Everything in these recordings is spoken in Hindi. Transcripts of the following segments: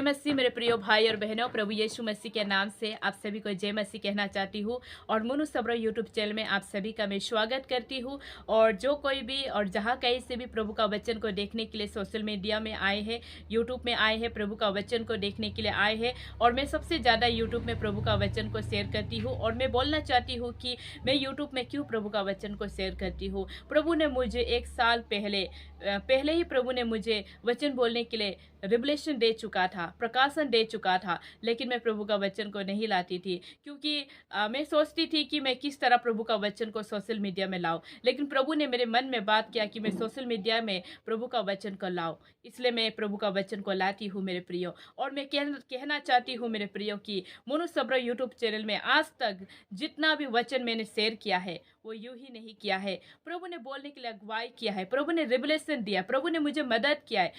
मसीह मेरे प्रिय भाई और बहनों, प्रभु यीशु मसीह के नाम से आप सभी को जय मसीह कहना चाहती हूँ। और मुनु सब्र यूट्यूब चैनल में आप सभी का मैं स्वागत करती हूँ। और जो कोई भी और जहाँ कहीं से भी प्रभु का वचन को देखने के लिए सोशल मीडिया में आए हैं, यूट्यूब में आए हैं, प्रभु का वचन को देखने के लिए आए हैं। और मैं सबसे ज़्यादा यूट्यूब में प्रभु का वचन को शेयर करती हूँ। और मैं बोलना चाहती हूँ कि मैं यूट्यूब में क्यों प्रभु का वचन को शेयर करती हूँ। प्रभु ने मुझे 1 साल पहले ही प्रभु ने मुझे वचन बोलने के लिए रिवलेशन दे चुका था, प्रकाशन दे चुका था। लेकिन मैं प्रभु का वचन को नहीं लाती थी, क्योंकि मैं सोचती थी कि मैं किस तरह प्रभु का वचन को सोशल मीडिया में लाऊं। लेकिन प्रभु ने मेरे मन में बात किया कि मैं सोशल मीडिया में प्रभु का वचन को लाऊं। इसलिए मैं प्रभु का वचन को लाती हूँ मेरे प्रियो। और मैं कहना चाहती हूँ मेरे प्रियो कि मुनु सब्र यूट्यूब चैनल में आज तक जितना भी वचन मैंने शेयर किया है वो यूं ही नहीं किया है। प्रभु ने बोलने के लिए अगुवाई किया है, प्रभु ने रिवलेशन दिया, प्रभु ने मुझे मदद किया है,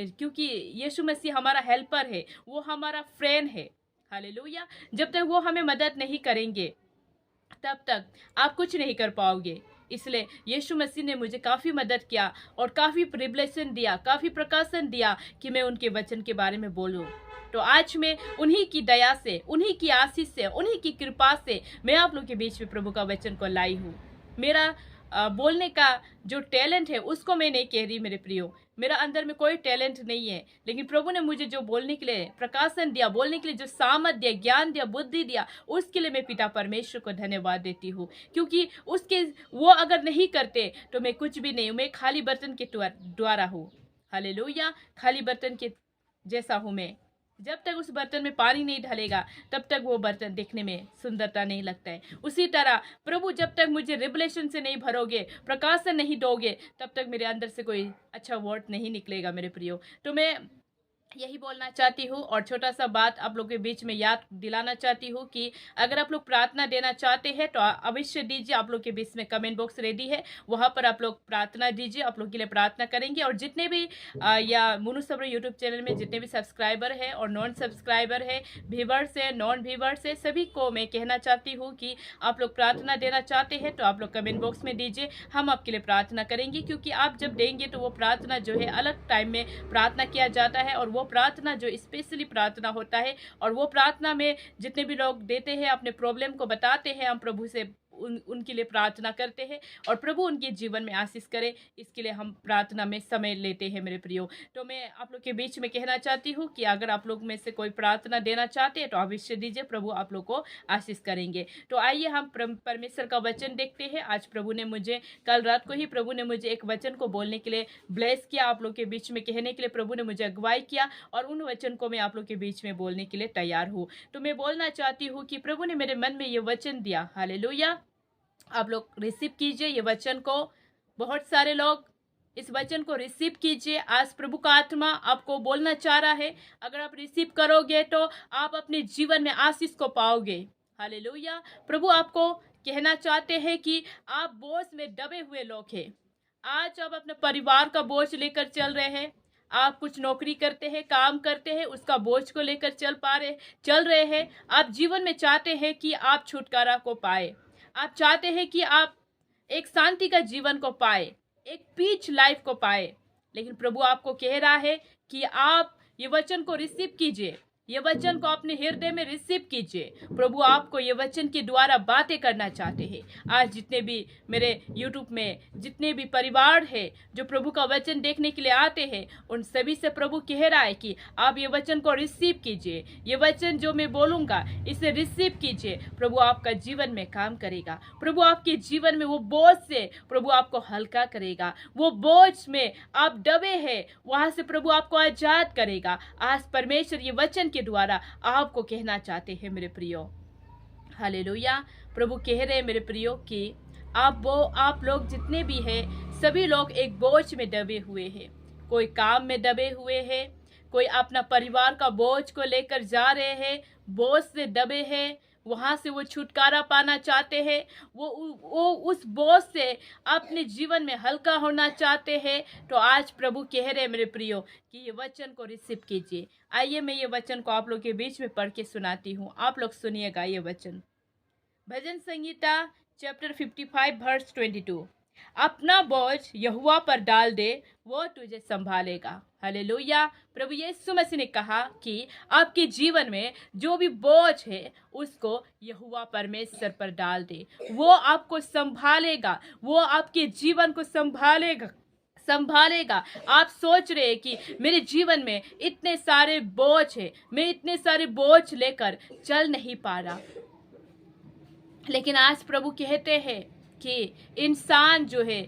क्योंकि यीशु मसीह हमारा हेल्पर है, वो हमारा फ्रेंड है। हालेलुया। जब तक वो हमें मदद नहीं करेंगे तब तक आप कुछ नहीं कर पाओगे। इसलिए यीशु मसीह ने मुझे काफ़ी मदद किया और काफ़ी रिवलेशन दिया, काफ़ी प्रकाशन दिया कि मैं उनके वचन के बारे में बोलूं। तो आज मैं उन्हीं की दया से, उन्हीं की आशीष से, उन्हीं की कृपा से मैं आप लोग के बीच में प्रभु का वचन को लाई हूँ। मेरा बोलने का जो टैलेंट है उसको मैं नहीं कह रही मेरे प्रियो, मेरा अंदर में कोई टैलेंट नहीं है। लेकिन प्रभु ने मुझे जो बोलने के लिए प्रकाशन दिया, बोलने के लिए जो सामर्थ दिया, ज्ञान दिया, बुद्धि दिया, उसके लिए मैं पिता परमेश्वर को धन्यवाद देती हूँ। क्योंकि उसके वो अगर नहीं करते तो मैं कुछ भी नहीं हूँ, मैं खाली बर्तन के द्वारा हूँ। हालेलुया। खाली बर्तन के जैसा हूँ मैं। जब तक उस बर्तन में पानी नहीं ढलेगा तब तक वो बर्तन देखने में सुंदरता नहीं लगता है। उसी तरह प्रभु जब तक मुझे रिवलेशन से नहीं भरोगे, प्रकाशन नहीं दोगे, तब तक मेरे अंदर से कोई अच्छा वर्ड नहीं निकलेगा मेरे प्रियो। तो मैं यही बोलना चाहती हूँ। और छोटा सा बात आप लोग के बीच में याद दिलाना चाहती हूँ कि अगर आप लोग प्रार्थना देना चाहते हैं तो अवश्य दीजिए। आप लोग के बीच में कमेंट बॉक्स रेडी है, वहाँ पर आप लोग प्रार्थना दीजिए, आप लोग के लिए प्रार्थना करेंगे। और जितने भी या मुनु सब्र यूट्यूब चैनल में जितने भी सब्सक्राइबर है और नॉन सब्सक्राइबर है, व्यूवर्स है, नॉन व्यूवर्स है, सभी को मैं कहना चाहती हूँ कि आप लोग प्रार्थना देना चाहते हैं तो आप लोग कमेंट बॉक्स में दीजिए, हम आपके लिए प्रार्थना करेंगे। क्योंकि आप जब देंगे तो वो प्रार्थना जो है अलग टाइम में प्रार्थना किया जाता है, और वो प्रार्थना जो स्पेशली प्रार्थना होता है, और वो प्रार्थना में जितने भी लोग देते हैं, अपने प्रॉब्लम को बताते हैं, हम प्रभु से उनके लिए प्रार्थना करते हैं और प्रभु उनके जीवन में आशीष करे, इसके लिए हम प्रार्थना में समय लेते हैं मेरे प्रियो। तो मैं आप लोग के बीच में कहना चाहती हूँ कि अगर आप लोग में से कोई प्रार्थना देना चाहते हैं तो अवश्य दीजिए, प्रभु आप लोग को आशीष करेंगे। तो आइए हम परमेश्वर का वचन देखते हैं। आज प्रभु ने मुझे, कल रात को ही प्रभु ने मुझे एक वचन को बोलने के लिए ब्लेस किया, आप लोग के बीच में कहने के लिए प्रभु ने मुझे अगुवाई किया, और उन वचन को मैं आप लोग के बीच में बोलने के लिए तैयार हूँ। तो मैं बोलना चाहती हूँ कि प्रभु ने मेरे मन में ये वचन दिया। हालेलुया। आप लोग रिसीव कीजिए ये वचन को। बहुत सारे लोग इस वचन को रिसीव कीजिए। आज प्रभु का आत्मा आपको बोलना चाह रहा है। अगर आप रिसीव करोगे तो आप अपने जीवन में आशीष को पाओगे। हालेलुया। प्रभु आपको कहना चाहते हैं कि आप बोझ में दबे हुए लोग हैं। आज आप अपने परिवार का बोझ लेकर चल रहे हैं, आप कुछ नौकरी करते हैं, काम करते हैं, उसका बोझ को लेकर चल रहे हैं। आप जीवन में चाहते हैं कि आप छुटकारा को पाए, आप चाहते हैं कि आप एक शांति का जीवन को पाए, एक पीस लाइफ को पाए। लेकिन प्रभु आपको कह रहा है कि आप ये वचन को रिसीव कीजिए, ये वचन को अपने हृदय में रिसीव कीजिए। प्रभु आपको ये वचन के द्वारा बातें करना चाहते हैं। आज जितने भी मेरे यूट्यूब में जितने भी परिवार है जो प्रभु का वचन देखने के लिए आते हैं, उन सभी से प्रभु कह रहा है कि आप ये वचन को रिसीव कीजिए। ये वचन जो मैं बोलूँगा इसे रिसीव कीजिए। प्रभु आपका जीवन में काम करेगा। प्रभु आपके जीवन में वो बोझ से प्रभु आपको हल्का करेगा। वो बोझ में आप दबे हैं वहाँ से प्रभु आपको आजाद करेगा। आज परमेश्वर ये वचन के द्वारा आपको कहना चाहते हैं मेरे प्रियो। हालेलुया। प्रभु कह रहे हैं मेरे प्रियो कि आप लोग जितने भी हैं, सभी लोग एक बोझ में दबे हुए हैं। कोई काम में दबे हुए हैं, कोई अपना परिवार का बोझ को लेकर जा रहे हैं, बोझ से दबे हैं, वहाँ से वो छुटकारा पाना चाहते हैं, वो उस बोझ से अपने जीवन में हल्का होना चाहते हैं। तो आज प्रभु कह रहे हैं मेरे प्रियो कि ये वचन को रिसीव कीजिए। आइए मैं ये वचन को आप लोग के बीच में पढ़ के सुनाती हूँ, आप लोग सुनिएगा ये वचन। भजन संहिता चैप्टर 55 वर्स 22। अपना बोझ यहोवा पर डाल दे, वो तुझे संभालेगा। हालेलुया। प्रभु यीशु मसीह ने कहा कि आपके जीवन में जो भी बोझ है उसको यहोवा परमेश्वर पर डाल दे, वो आपको संभालेगा, वो आपके जीवन को संभालेगा। आप सोच रहे हैं कि मेरे जीवन में इतने सारे बोझ है, मैं इतने सारे बोझ लेकर चल नहीं पा रहा, लेकिन आज प्रभु कहते हैं कि इंसान जो है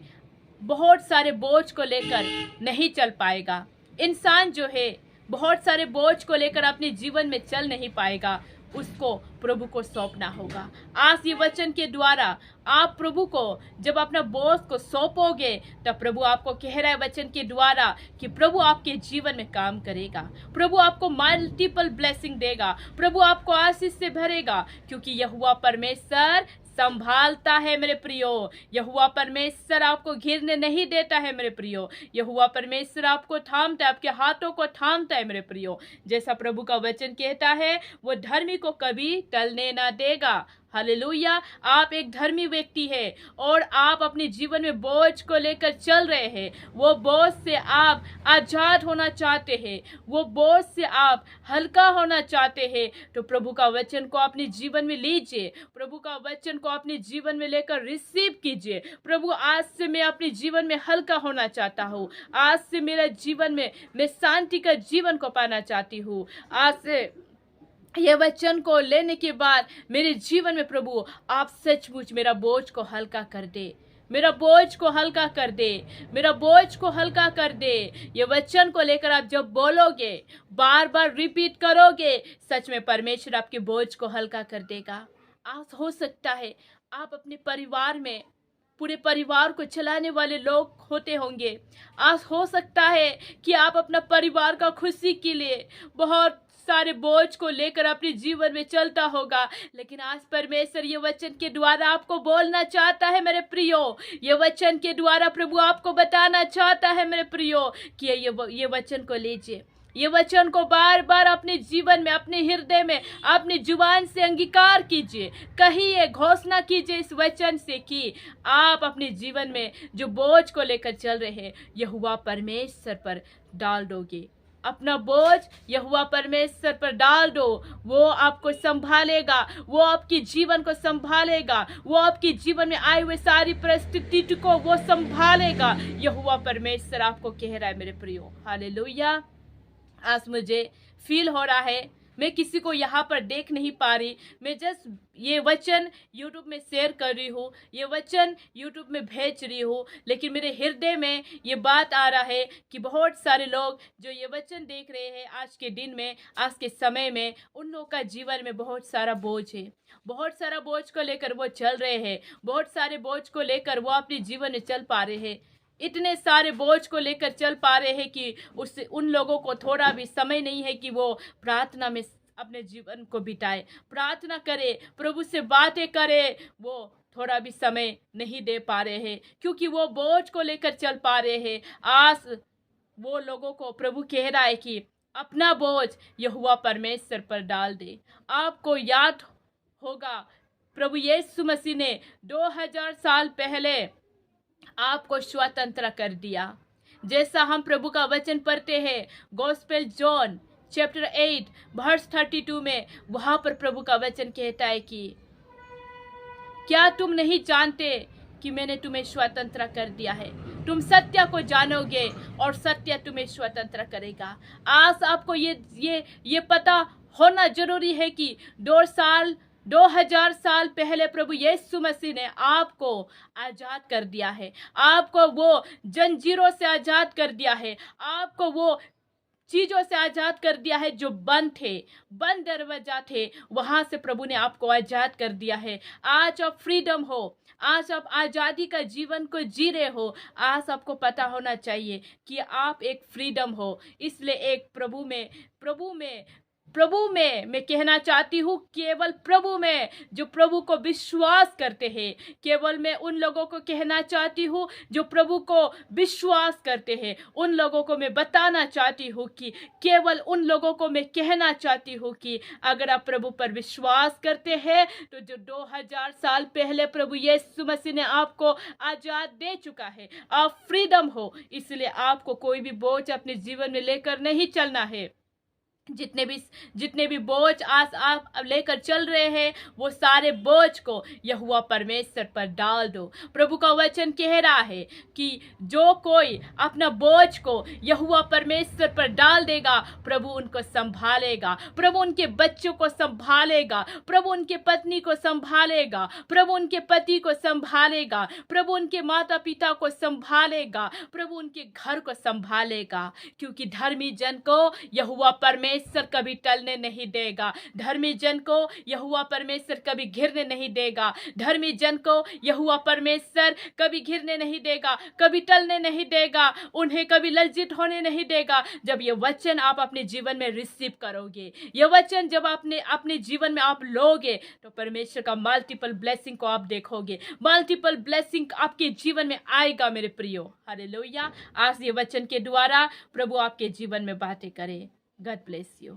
बहुत सारे बोझ को लेकर नहीं चल पाएगा। इंसान जो है बहुत सारे बोझ को लेकर अपने जीवन में चल नहीं पाएगा, उसको प्रभु को सौंपना होगा। आज ये वचन के द्वारा आप प्रभु को जब अपना बोझ को सौंपोगे, तब प्रभु आपको कह रहा है वचन के द्वारा कि प्रभु आपके जीवन में काम करेगा, प्रभु आपको मल्टीपल ब्लेसिंग देगा, प्रभु आपको आशीष से भरेगा, क्योंकि यहोवा परमेश्वर संभालता है मेरे प्रियो। यहोवा परमेश्वर आपको घिरने नहीं देता है मेरे प्रियो। यहोवा परमेश्वर आपको थामता है, आपके हाथों को थामता है मेरे प्रियो। जैसा प्रभु का वचन कहता है, वो धर्मी को कभी टलने ना देगा। हालेलुया। आप एक धर्मी व्यक्ति है और आप अपने जीवन में बोझ को लेकर चल रहे हैं, वो बोझ से आप आजाद होना चाहते हैं, वो बोझ से आप हल्का होना चाहते हैं, तो प्रभु का वचन को अपने जीवन में लीजिए, प्रभु का वचन को अपने जीवन में लेकर रिसीव कीजिए। प्रभु, आज से मैं अपने जीवन में हल्का होना चाहता हूँ, आज से मेरा जीवन में मैं शांति का जीवन को पाना चाहती हूँ। आज से ये वचन को लेने के बाद मेरे जीवन में प्रभु आप सचमुच मेरा बोझ को हल्का कर दे, मेरा बोझ को हल्का कर दे, मेरा बोझ को हल्का कर दे। ये वचन को लेकर आप जब बोलोगे, बार बार रिपीट करोगे, सच में परमेश्वर आपके बोझ को हल्का कर देगा। आज हो सकता है आप अपने परिवार में पूरे परिवार को चलाने वाले लोग होते होंगे। आज हो सकता है कि आप अपना परिवार का खुशी के लिए बहुत सारे बोझ को लेकर अपने जीवन में चलता होगा, लेकिन आज परमेश्वर ये वचन के द्वारा आपको बोलना चाहता है मेरे प्रियो। ये वचन के द्वारा प्रभु आपको बताना चाहता है मेरे प्रियो कि ये वचन को लीजिए, ये वचन को बार बार अपने जीवन में, अपने हृदय में, अपनी जुबान से अंगीकार कीजिए, कहिए, घोषणा कीजिए इस वचन से कि आप अपने जीवन में जो बोझ को लेकर चल रहे हैं, यहोवा परमेश्वर पर डाल दोगे। अपना बोझ यहोवा परमेश्वर पर डाल दो, वो आपको संभालेगा, वो आपके जीवन को संभालेगा, वो आपके जीवन में आए हुए सारी परिस्थिति को वो संभालेगा। यहोवा परमेश्वर आपको कह रहा है मेरे प्रियो। हालेलुया। आज मुझे फील हो रहा है, मैं किसी को यहाँ पर देख नहीं पा रही, मैं जस्ट ये वचन यूट्यूब में शेयर कर रही हूँ, ये वचन यूट्यूब में भेज रही हूँ, लेकिन मेरे हृदय में ये बात आ रहा है कि बहुत सारे लोग जो ये वचन देख रहे हैं आज के दिन में, आज के समय में, उन लोगों का जीवन में बहुत सारा बोझ है, बहुत सारा बोझ को लेकर वो चल रहे हैं, बहुत सारे बोझ को लेकर वो अपने जीवन में चल पा रहे हैं, इतने सारे बोझ को लेकर चल पा रहे हैं कि उन लोगों को थोड़ा भी समय नहीं है कि वो प्रार्थना में अपने जीवन को बिताए, प्रार्थना करे, प्रभु से बातें करे, वो थोड़ा भी समय नहीं दे पा रहे हैं क्योंकि वो बोझ को लेकर चल पा रहे हैं। आज वो लोगों को प्रभु कह रहा है कि अपना बोझ यहोवा परमेश्वर पर डाल दे। आपको याद होगा प्रभु यीशु मसीह ने 2000 साल पहले आपको स्वतंत्र कर दिया। जैसा हम प्रभु का वचन पढ़ते हैं गॉस्पेल जॉन चैप्टर 8 वर्स 32 में, वहां पर प्रभु का वचन कहता है कि क्या तुम नहीं जानते कि मैंने तुम्हें स्वतंत्र कर दिया है, तुम सत्य को जानोगे और सत्य तुम्हें स्वतंत्र करेगा। आज आपको ये पता होना जरूरी है कि 2000 साल पहले प्रभु यीशु मसीह ने आपको आजाद कर दिया है, आपको वो जंजीरों से आजाद कर दिया है, आपको वो चीजों से आजाद कर दिया है जो बंद थे, बंद दरवाजा थे, वहां से प्रभु ने आपको आजाद कर दिया है। आज आप फ्रीडम हो, आज आप आजादी का जीवन को जी रहे हो। आज आपको पता होना चाहिए कि आप एक फ्रीडम हो, इसलिए एक प्रभु में प्रभु में मैं कहना चाहती हूँ, केवल प्रभु में जो प्रभु को विश्वास करते हैं, केवल मैं उन लोगों को कहना चाहती हूँ जो प्रभु को विश्वास करते हैं, उन लोगों को मैं बताना चाहती हूँ कि केवल उन लोगों को मैं कहना चाहती हूँ कि अगर आप प्रभु पर विश्वास करते हैं तो जो 2000 साल पहले प्रभु यीशु मसीह ने आपको आजाद दे चुका है, आप फ्रीडम हो। इसलिए आपको कोई भी बोझ अपने जीवन में लेकर नहीं चलना है। जितने भी बोझ आज आप लेकर चल रहे हैं, वो सारे बोझ को यहोवा परमेश्वर पर डाल दो। प्रभु का वचन कह रहा है कि जो कोई अपना बोझ को यहोवा परमेश्वर पर डाल देगा, प्रभु उनको संभालेगा, प्रभु उनके बच्चों को संभालेगा, प्रभु उनके पत्नी को संभालेगा, प्रभु उनके पति को संभालेगा, प्रभु उनके माता पिता को संभालेगा, प्रभु उनके घर को संभालेगा। क्योंकि धर्मी जन को यहोवा परमेश्वर कभी टलने नहीं देगा, धर्मी जन को यहोवा परमेश्वर कभी घिरने नहीं देगा, धर्मी जन को यहोवा परमेश्वर कभी घिरने नहीं देगा, कभी टलने नहीं देगा, उन्हें कभी लज्जित होने नहीं देगा। जब ये वचन आप अपने जीवन में रिसीव करोगे, ये वचन जब आपने अपने जीवन में आप लोगे, तो परमेश्वर का मल्टीपल ब्लेसिंग को आप देखोगे, मल्टीपल ब्लेसिंग आपके जीवन में आएगा मेरे प्रियो। हालेलुया। आज ये वचन के द्वारा प्रभु आपके जीवन में बातें करे। God bless you.